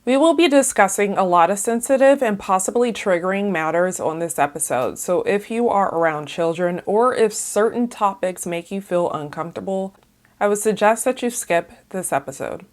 We will be discussing a lot of sensitive and possibly triggering matters on this episode, so if you are around children or if certain topics make you feel uncomfortable, I would suggest that you skip this episode.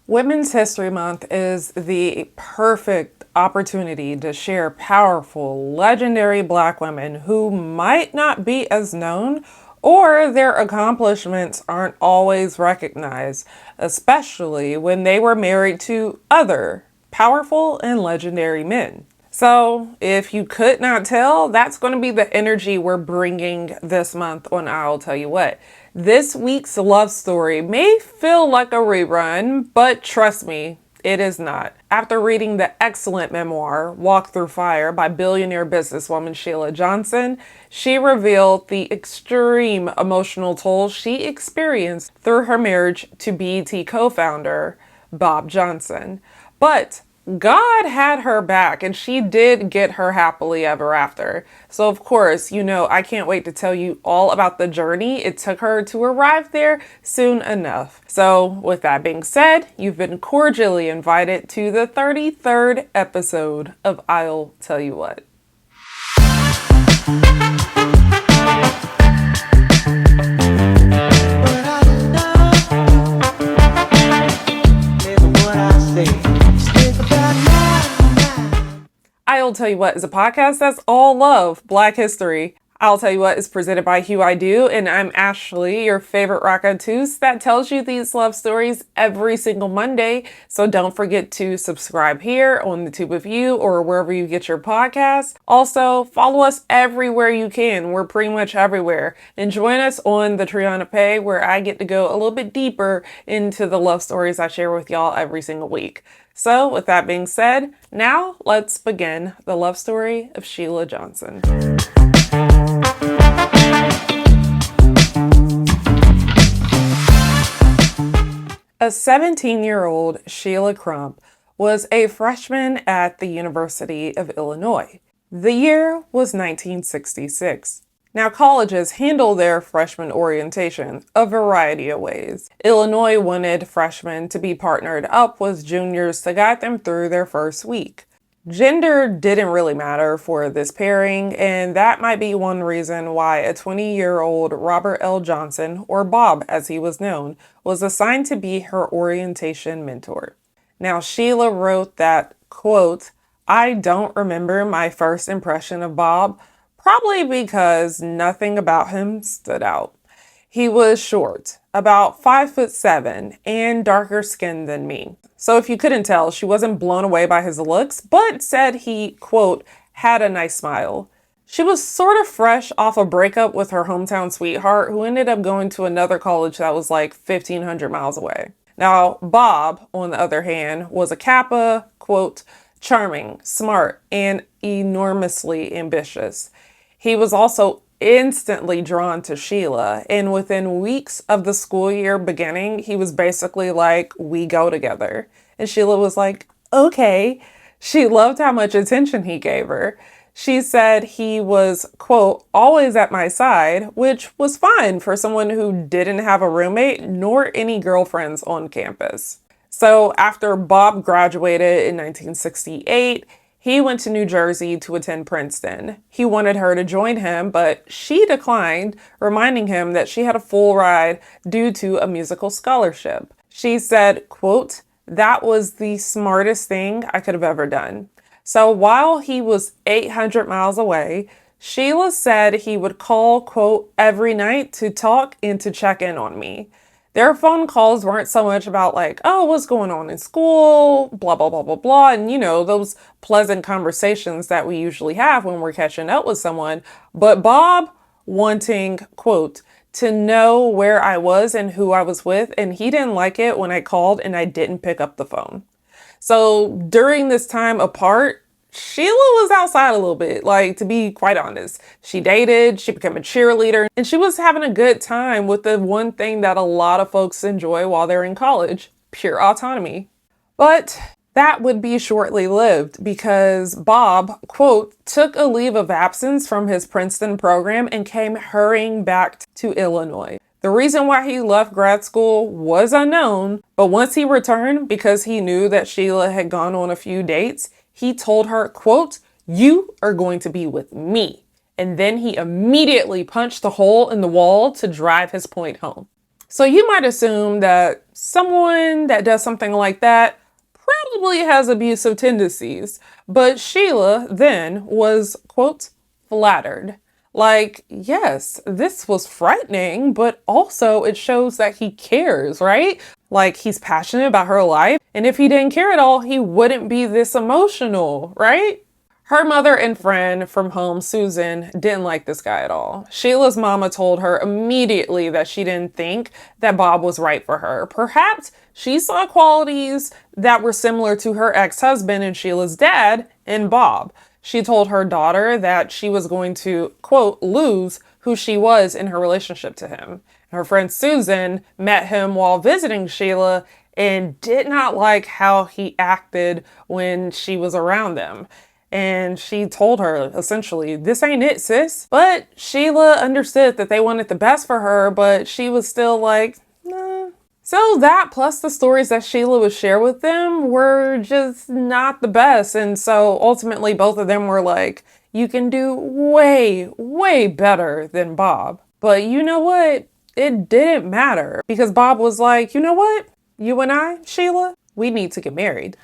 Women's History Month is the perfect opportunity to share powerful, legendary Black women who might not be as known or their accomplishments aren't always recognized, especially when they were married to other powerful and legendary men. So, if you could not tell, that's going to be the energy we're bringing this month on I'll Tell You What. This week's love story may feel like a rerun, but trust me, it is not. After reading the excellent memoir, Walk Through Fire by billionaire businesswoman Sheila Johnson, she revealed the extreme emotional toll she experienced through her marriage to BET co-founder Bob Johnson. But God had her back, and she did get her happily ever after. So of course, I can't wait to tell you all about the journey it took her to arrive there soon enough. So with that being said, you've been cordially invited to the 33rd episode of I'll Tell You What. I'll Tell You What is a podcast that's all love Black history. I'll Tell You What is presented by Hueido, and I'm Ashley, your favorite raconteuse that tells you these love stories every single Monday. So don't forget to subscribe here on the Tube of You or wherever you get your podcasts. Also, follow us everywhere you can. We're pretty much everywhere. And join us on the Triana Pay, where I get to go a little bit deeper into the love stories I share with y'all every single week. So with that being said, now let's begin the love story of Sheila Johnson. A 17-year-old Sheila Crump was a freshman at the University of Illinois. The year was 1966. Now, colleges handle their freshman orientation a variety of ways. Illinois wanted freshmen to be partnered up with juniors to guide them through their first week. Gender didn't really matter for this pairing, and that might be one reason why a 20-year-old Robert L. Johnson, or Bob as he was known, was assigned to be her orientation mentor. Now, Sheila wrote that, quote, "I don't remember my first impression of Bob, probably because nothing about him stood out. He was short, about 5'7", and darker skinned than me. So if you couldn't tell, she wasn't blown away by his looks, but said he, quote, had a nice smile. She was sort of fresh off a breakup with her hometown sweetheart, who ended up going to another college that was like 1,500 miles away. Now, Bob, on the other hand, was a Kappa, quote, charming, smart, and enormously ambitious. He was also instantly drawn to Sheila, and within weeks of the school year beginning, he was basically like, we go together. And Sheila was like, okay. She loved how much attention he gave her. She said he was, quote, always at my side, which was fine for someone who didn't have a roommate nor any girlfriends on campus. So after Bob graduated in 1968, he went to New Jersey to attend Princeton. He wanted her to join him, but she declined, reminding him that she had a full ride due to a musical scholarship. She said, quote, that was the smartest thing I could have ever done. So while he was 800 miles away, Sheila said he would call, quote, every night to talk and to check in on me. Their phone calls weren't so much about like, oh, what's going on in school, blah, blah, blah, blah, blah. And, those pleasant conversations that we usually have when we're catching up with someone. But Bob wanting, quote, to know where I was and who I was with. And he didn't like it when I called and I didn't pick up the phone. So during this time apart, Sheila was outside a little bit, to be quite honest. She dated, she became a cheerleader, and she was having a good time with the one thing that a lot of folks enjoy while they're in college, pure autonomy. But that would be shortly lived because Bob, quote, took a leave of absence from his Princeton program and came hurrying back to Illinois. The reason why he left grad school was unknown, but once he returned, because he knew that Sheila had gone on a few dates, he told her, quote, "You are going to be with me." And then he immediately punched a hole in the wall to drive his point home. So you might assume that someone that does something like that probably has abusive tendencies, but Sheila then was, quote, flattered. Like, yes, this was frightening, but also it shows that he cares, right? Like, he's passionate about her life, and if he didn't care at all, he wouldn't be this emotional, right? Her mother and friend from home, Susan, didn't like this guy at all. Sheila's mama told her immediately that she didn't think that Bob was right for her. Perhaps she saw qualities that were similar to her ex-husband and Sheila's dad in Bob. She told her daughter that she was going to, quote, lose who she was in her relationship to him. Her friend Susan met him while visiting Sheila and did not like how he acted when she was around them. And she told her, essentially, this ain't it, sis. But Sheila understood that they wanted the best for her, but she was still like, nah. So that plus the stories that Sheila would share with them were just not the best. And so ultimately both of them were like, you can do way, way better than Bob. But you know what? It didn't matter because Bob was like, you know what? You and I, Sheila, we need to get married.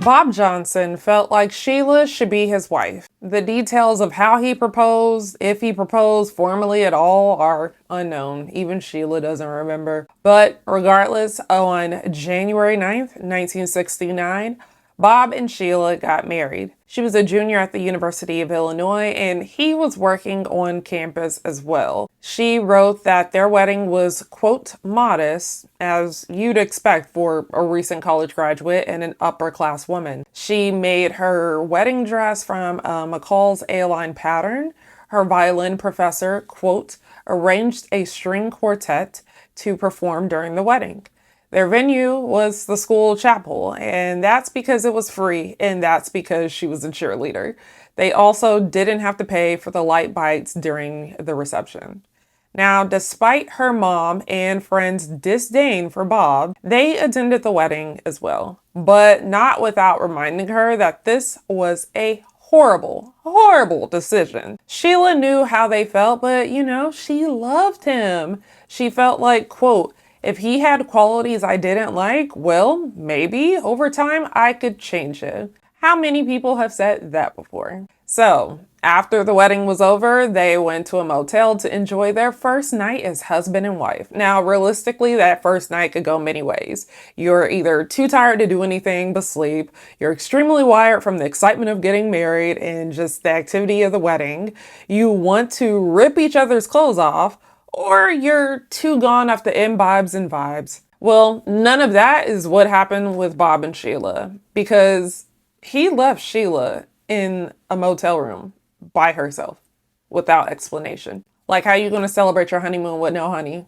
Bob Johnson felt like Sheila should be his wife. The details of how he proposed, if he proposed formally at all, are unknown. Even Sheila doesn't remember. But regardless, on January 9th, 1969, Bob and Sheila got married. She was a junior at the University of Illinois, and he was working on campus as well. She wrote that their wedding was, quote, modest, as you'd expect for a recent college graduate and an upper-class woman. She made her wedding dress from McCall's A-line pattern. Her violin professor, quote, arranged a string quartet to perform during the wedding. Their venue was the school chapel, and that's because it was free, and that's because she was a cheerleader. They also didn't have to pay for the light bites during the reception. Now, despite her mom and friends' disdain for Bob, they attended the wedding as well, but not without reminding her that this was a horrible, horrible decision. Sheila knew how they felt, but she loved him. She felt like, quote, if he had qualities I didn't like, well, maybe over time I could change it. How many people have said that before? So, after the wedding was over, they went to a motel to enjoy their first night as husband and wife. Now, realistically, that first night could go many ways. You're either too tired to do anything but sleep, you're extremely wired from the excitement of getting married and just the activity of the wedding, you want to rip each other's clothes off, or you're too gone off the imbibes and vibes. Well, none of that is what happened with Bob and Sheila, because he left Sheila in a motel room by herself without explanation. Like, how are you going to celebrate your honeymoon with no honey?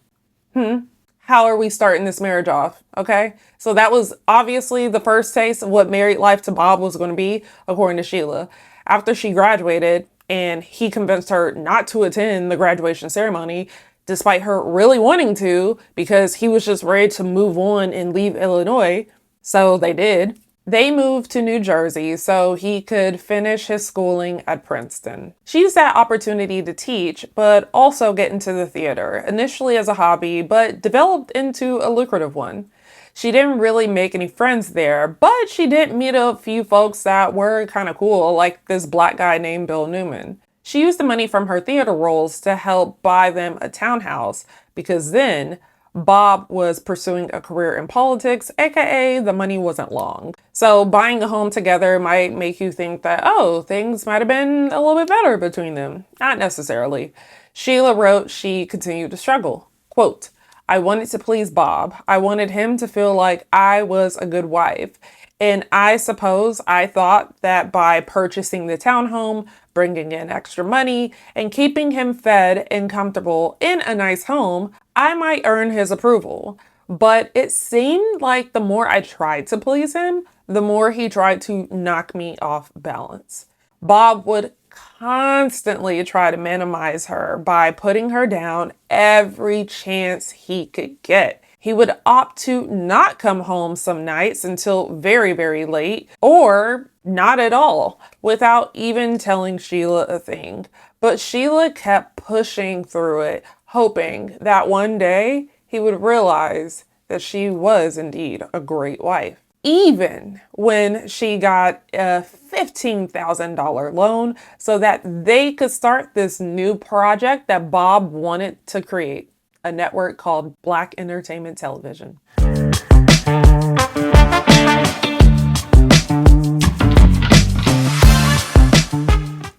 How are we starting this marriage off? Okay. So that was obviously the first taste of what married life to Bob was going to be, according to Sheila. After she graduated and he convinced her not to attend the graduation ceremony, despite her really wanting to, because he was just ready to move on and leave Illinois. So they did. They moved to New Jersey so he could finish his schooling at Princeton. She used that opportunity to teach, but also get into the theater, initially as a hobby, but developed into a lucrative one. She didn't really make any friends there, but she did meet a few folks that were kind of cool, like this black guy named Bill Newman. She used the money from her theater roles to help buy them a townhouse, because then Bob was pursuing a career in politics, aka the money wasn't long. So buying a home together might make you think that, oh, things might have been a little bit better between them. Not necessarily. Sheila wrote she continued to struggle. Quote, I wanted to please Bob. I wanted him to feel like I was a good wife. And I suppose I thought that by purchasing the townhome, bringing in extra money, and keeping him fed and comfortable in a nice home, I might earn his approval. But it seemed like the more I tried to please him, the more he tried to knock me off balance. Bob would constantly try to minimize her by putting her down every chance he could get. He would opt to not come home some nights until very, very late, or not at all, without even telling Sheila a thing. But Sheila kept pushing through it, hoping that one day he would realize that she was indeed a great wife. Even when she got a $15,000 loan so that they could start this new project that Bob wanted to create, a network called Black Entertainment Television.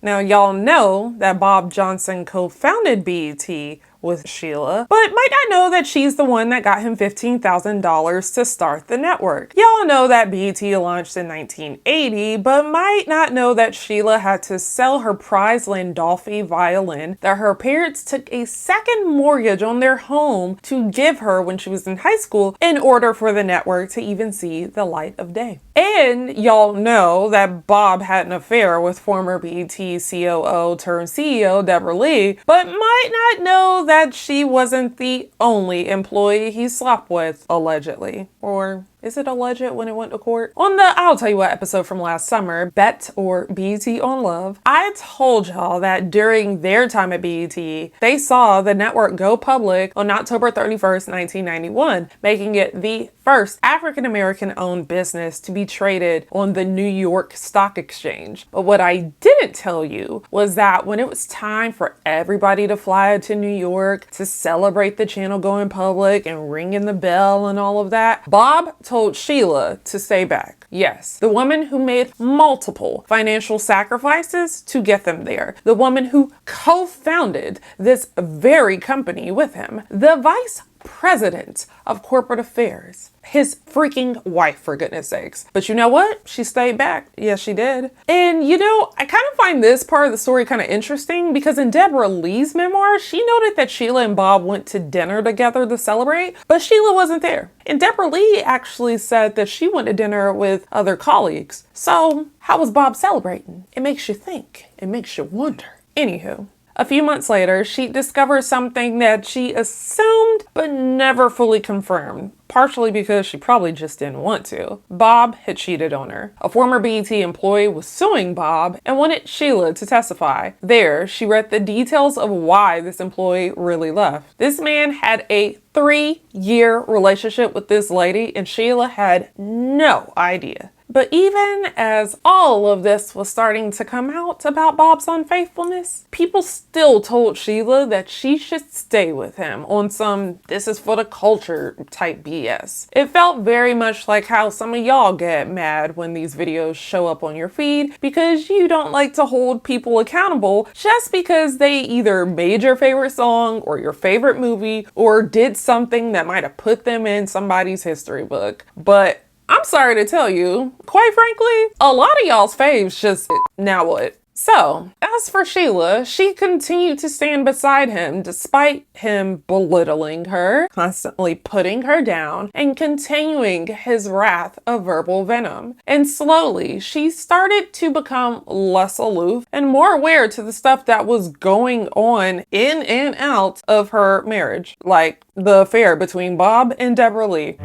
Now, y'all know that Bob Johnson co-founded BET with Sheila, but might not know that she's the one that got him $15,000 to start the network. Y'all know that BET launched in 1980, but might not know that Sheila had to sell her prized Landolfi violin that her parents took a second mortgage on their home to give her when she was in high school in order for the network to even see the light of day. And y'all know that Bob had an affair with former BET COO turned CEO Deborah Lee, but might not know that she wasn't the only employee he slept with, allegedly. Or is it alleged when it went to court? On the I'll Tell You What episode from last summer, Bet or BET on Love, I told y'all that during their time at BET, they saw the network go public on October 31st, 1991, making it the first African-American owned business to be traded on the New York Stock Exchange. But what I didn't tell you was that when it was time for everybody to fly to New York to celebrate the channel going public and ringing the bell and all of that, Bob told Sheila to stay back. Yes, the woman who made multiple financial sacrifices to get them there. The woman who co-founded this very company with him. The vice president of corporate affairs. His freaking wife, for goodness sakes. But you know what? She stayed back. Yes, she did. And you know, I kind of find this part of the story kind of interesting because in Deborah Lee's memoir, she noted that Sheila and Bob went to dinner together to celebrate, but Sheila wasn't there. And Deborah Lee actually said that she went to dinner with other colleagues. So how was Bob celebrating? It makes you think. It makes you wonder. Anywho. A few months later, she discovers something that she assumed but never fully confirmed, partially because she probably just didn't want to. Bob had cheated on her. A former BET employee was suing Bob and wanted Sheila to testify. There, she read the details of why this employee really left. This man had a 3-year relationship with this lady, and Sheila had no idea. But even as all of this was starting to come out about Bob's unfaithfulness, people still told Sheila that she should stay with him on some this is for the culture type BS. It felt very much like how some of y'all get mad when these videos show up on your feed because you don't like to hold people accountable just because they either made your favorite song or your favorite movie or did something that might have put them in somebody's history book. But I'm sorry to tell you, quite frankly, a lot of y'all's faves just now what? So, as for Sheila, she continued to stand beside him despite him belittling her, constantly putting her down, and continuing his wrath of verbal venom. And slowly, she started to become less aloof and more aware to the stuff that was going on in and out of her marriage, like the affair between Bob and Deborah Lee.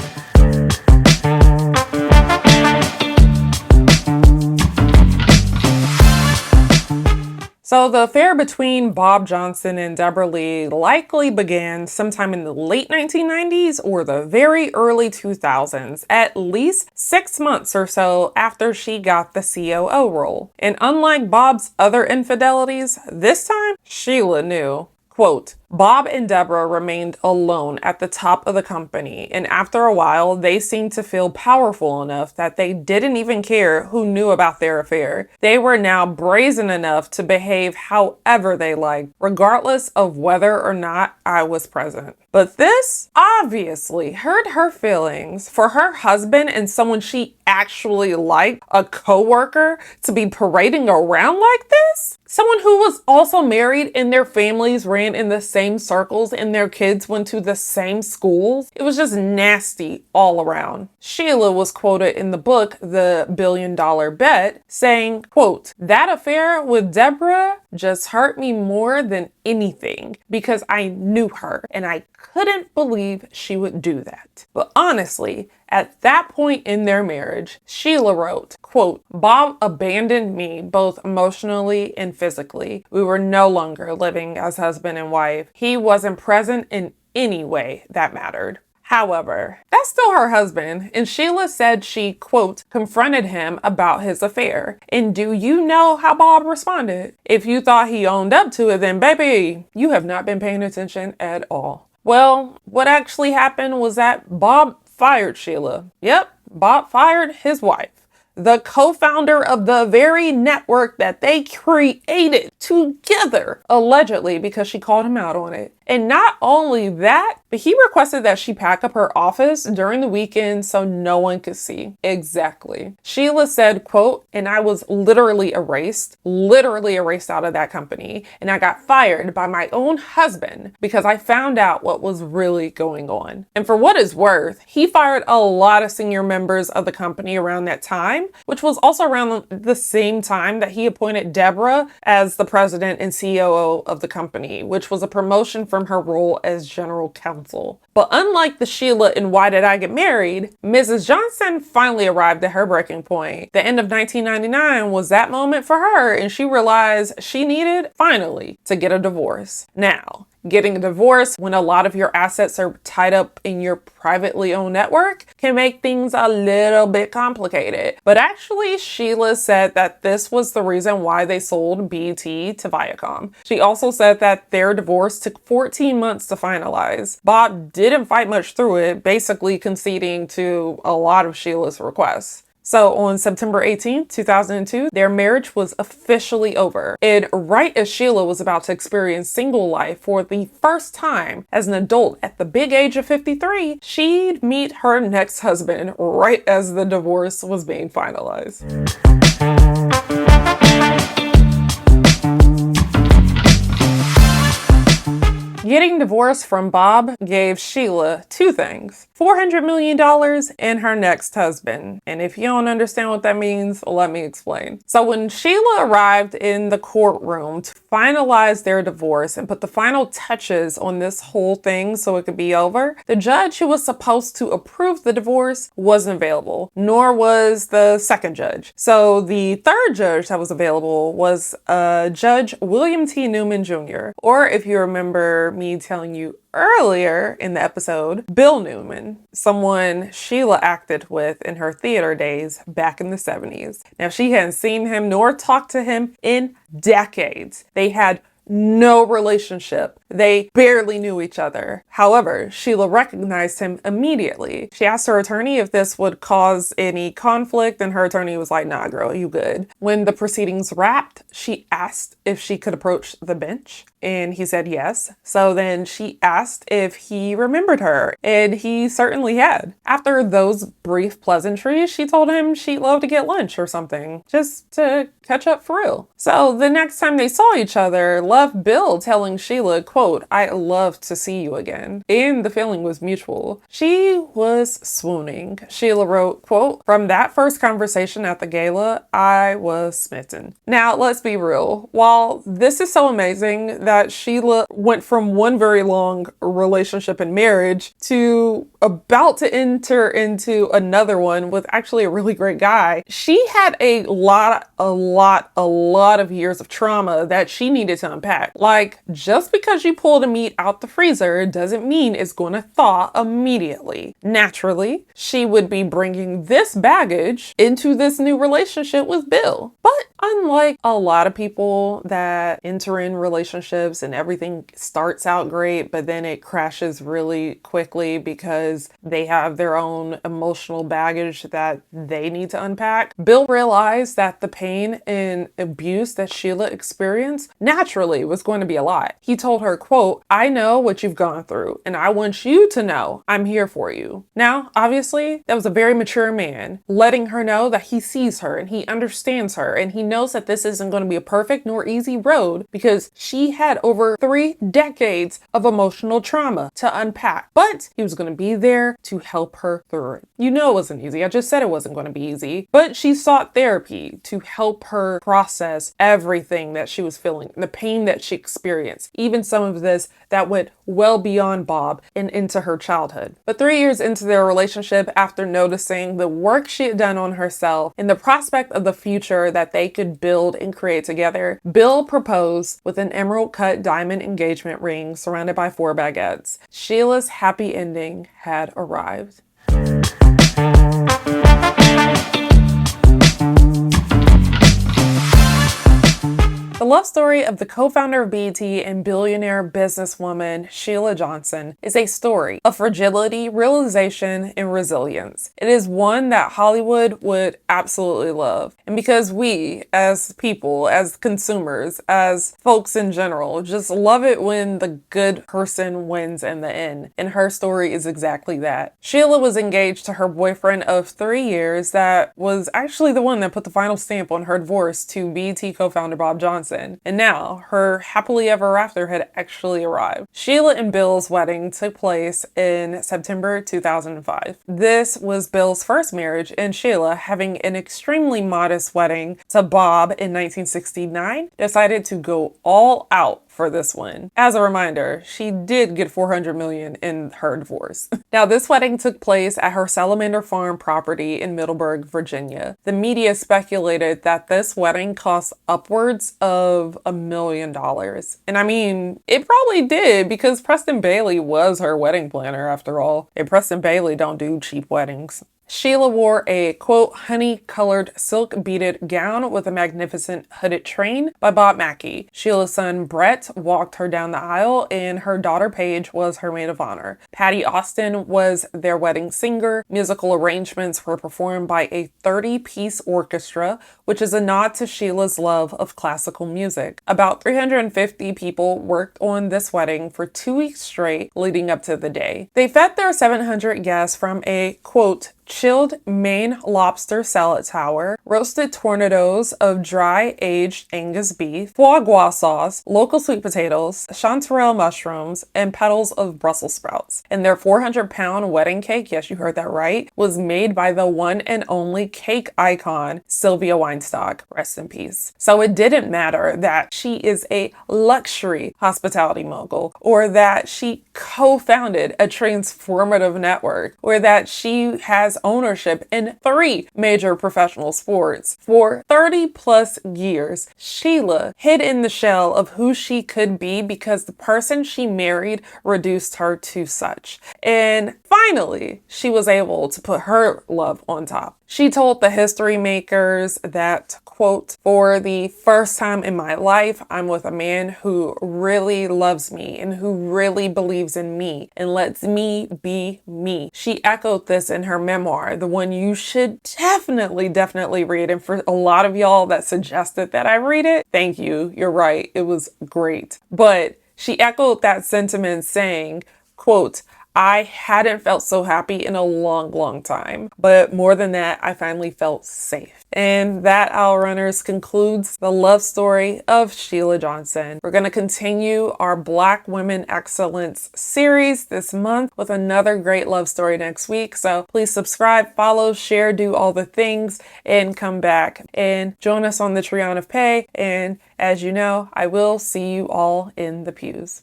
So the affair between Bob Johnson and Deborah Lee likely began sometime in the late 1990s or the very early 2000s, at least 6 months or so after she got the COO role. And unlike Bob's other infidelities, this time Sheila knew. Quote, Bob and Deborah remained alone at the top of the company, and after a while, they seemed to feel powerful enough that they didn't even care who knew about their affair. They were now brazen enough to behave however they liked, regardless of whether or not I was present. But this obviously hurt her feelings for her husband and someone she actually liked, a coworker, to be parading around like this. Someone who was also married and their families ran in the same circles and their kids went to the same schools. It was just nasty all around. Sheila was quoted in the book, The $1 Billion Bet, saying, quote, "That affair with Deborah just hurt me more than anything because I knew her and I couldn't believe she would do that." But honestly, at that point in their marriage, Sheila wrote, quote, "Bob abandoned me both emotionally and physically. We were no longer living as husband and wife. He wasn't present in any way that mattered." However, that's still her husband, and Sheila said she, quote, "confronted him about his affair." And do you know how Bob responded? If you thought he owned up to it, then baby, you have not been paying attention at all. Well, what actually happened was that Bob fired Sheila. Yep, Bob fired his wife, the co-founder of the very network that they created together, allegedly because she called him out on it. And not only that, but he requested that she pack up her office during the weekend so no one could see. Exactly. Sheila said, quote, "And I was literally erased out of that company. And I got fired by my own husband because I found out what was really going on." And for what it's worth, he fired a lot of senior members of the company around that time, which was also around the same time that he appointed Deborah as the president and COO of the company, which was a promotion from her role as general counsel. But unlike the Sheila in Why Did I Get Married, Mrs. Johnson finally arrived at her breaking point. The end of 1999 was that moment for her, and she realized she needed, finally, to get a divorce. Now, getting a divorce when a lot of your assets are tied up in your privately owned network can make things a little bit complicated. But actually, Sheila said that this was the reason why they sold BT to Viacom. She also said that their divorce took 14 months to finalize. Bob didn't fight much through it, basically conceding to a lot of Sheila's requests. So on September 18, 2002, their marriage was officially over. And right as Sheila was about to experience single life for the first time as an adult at the big age of 53, she'd meet her next husband right as the divorce was being finalized. Getting divorced from Bob gave Sheila two things: $400 million and her next husband. And if you don't understand what that means, let me explain. So when Sheila arrived in the courtroom to finalize their divorce and put the final touches on this whole thing so it could be over, the judge who was supposed to approve the divorce wasn't available, nor was the second judge. So the third judge that was available was Judge William T. Newman Jr., or if you remember me telling you earlier in the episode, Bill Newman, someone Sheila acted with in her theater days back in the 70s. Now, she hadn't seen him nor talked to him in decades. They had no relationship. They barely knew each other. However, Sheila recognized him immediately. She asked her attorney if this would cause any conflict, and her attorney was like, "Nah, girl, you good." When the proceedings wrapped, she asked if she could approach the bench, and he said yes. So then she asked if he remembered her, and he certainly had. After those brief pleasantries, she told him she'd love to get lunch or something, just to catch up for real. So the next time they saw each other, left Bill telling Sheila, quote, "I love to see you again." And the feeling was mutual. She was swooning. Sheila wrote, quote, "From that first conversation at the gala, I was smitten." Now, let's be real. While this is so amazing that Sheila went from one very long relationship and marriage to about to enter into another one with actually a really great guy, she had a lot of years of trauma that she needed to unpack. Like, just because you pull the meat out the freezer doesn't mean it's going to thaw immediately. Naturally, she would be bringing this baggage into this new relationship with Bill. But unlike a lot of people that enter in relationships and everything starts out great, but then it crashes really quickly because they have their own emotional baggage that they need to unpack, Bill realized that the pain and abuse that Sheila experienced naturally was going to be a lot. He told her, quote, "I know what you've gone through, and I want you to know I'm here for you." Now, obviously, that was a very mature man, letting her know that he sees her and he understands her, and he knows that this isn't going to be a perfect nor easy road because she had over 3 decades of emotional trauma to unpack. But he was going to be there to help her through it. You know it wasn't easy. I just said it wasn't going to be easy. But she sought therapy to help her process everything that she was feeling, the pain that she experienced, even some of this that went well beyond Bob and into her childhood. But 3 years into their relationship, after noticing the work she had done on herself and the prospect of the future that they could build and create together, Bill proposed with an emerald cut diamond engagement ring surrounded by 4 baguettes. Sheila's happy ending had arrived. The love story of the co-founder of BET and billionaire businesswoman Sheila Johnson is a story of fragility, realization, and resilience. It is one that Hollywood would absolutely love. And because we, as people, as consumers, as folks in general, just love it when the good person wins in the end. And her story is exactly that. Sheila was engaged to her boyfriend of 3 years that was actually the one that put the final stamp on her divorce to BET co-founder Bob Johnson. And now her happily ever after had actually arrived. Sheila and Bill's wedding took place in September 2005. This was Bill's first marriage, and Sheila, having an extremely modest wedding to Bob in 1969, decided to go all out for this one. As a reminder, she did get $400 million in her divorce. Now, this wedding took place at her Salamander Farm property in Middleburg, Virginia. The media speculated that this wedding cost upwards of $1 million. And I mean, it probably did because Preston Bailey was her wedding planner after all. And Preston Bailey don't do cheap weddings. Sheila wore a, quote, honey-colored silk-beaded gown with a magnificent hooded train by Bob Mackie. Sheila's son, Brett, walked her down the aisle, and her daughter, Paige, was her maid of honor. Patty Austin was their wedding singer. Musical arrangements were performed by a 30-piece orchestra, which is a nod to Sheila's love of classical music. About 350 people worked on this wedding for 2 weeks straight leading up to the day. They fed their 700 guests from a, quote, chilled Maine lobster salad tower, roasted tornadoes of dry aged Angus beef, foie gras sauce, local sweet potatoes, chanterelle mushrooms, and petals of Brussels sprouts. And their 400-pound wedding cake, yes, you heard that right, was made by the one and only cake icon, Sylvia Weinstock, rest in peace. So it didn't matter that she is a luxury hospitality mogul, or that she co-founded a transformative network, or that she has ownership in 3 major professional sports. For 30 plus years, Sheila hid in the shell of who she could be because the person she married reduced her to such. And finally, she was able to put her love on top. She told the history makers that, quote, for the first time in my life, I'm with a man who really loves me and who really believes in me and lets me be me. She echoed this in her memoir, the one you should definitely read. And for a lot of y'all that suggested that I read it, thank you. You're right. It was great. But she echoed that sentiment saying, quote, I hadn't felt so happy in a long time. But more than that, I finally felt safe. And that, Owl Runners, concludes the love story of Sheila Johnson. We're going to continue our Black Women Excellence series this month with another great love story next week. So please subscribe, follow, share, do all the things, and come back and join us on the Trion of Pay. And as you know, I will see you all in the pews.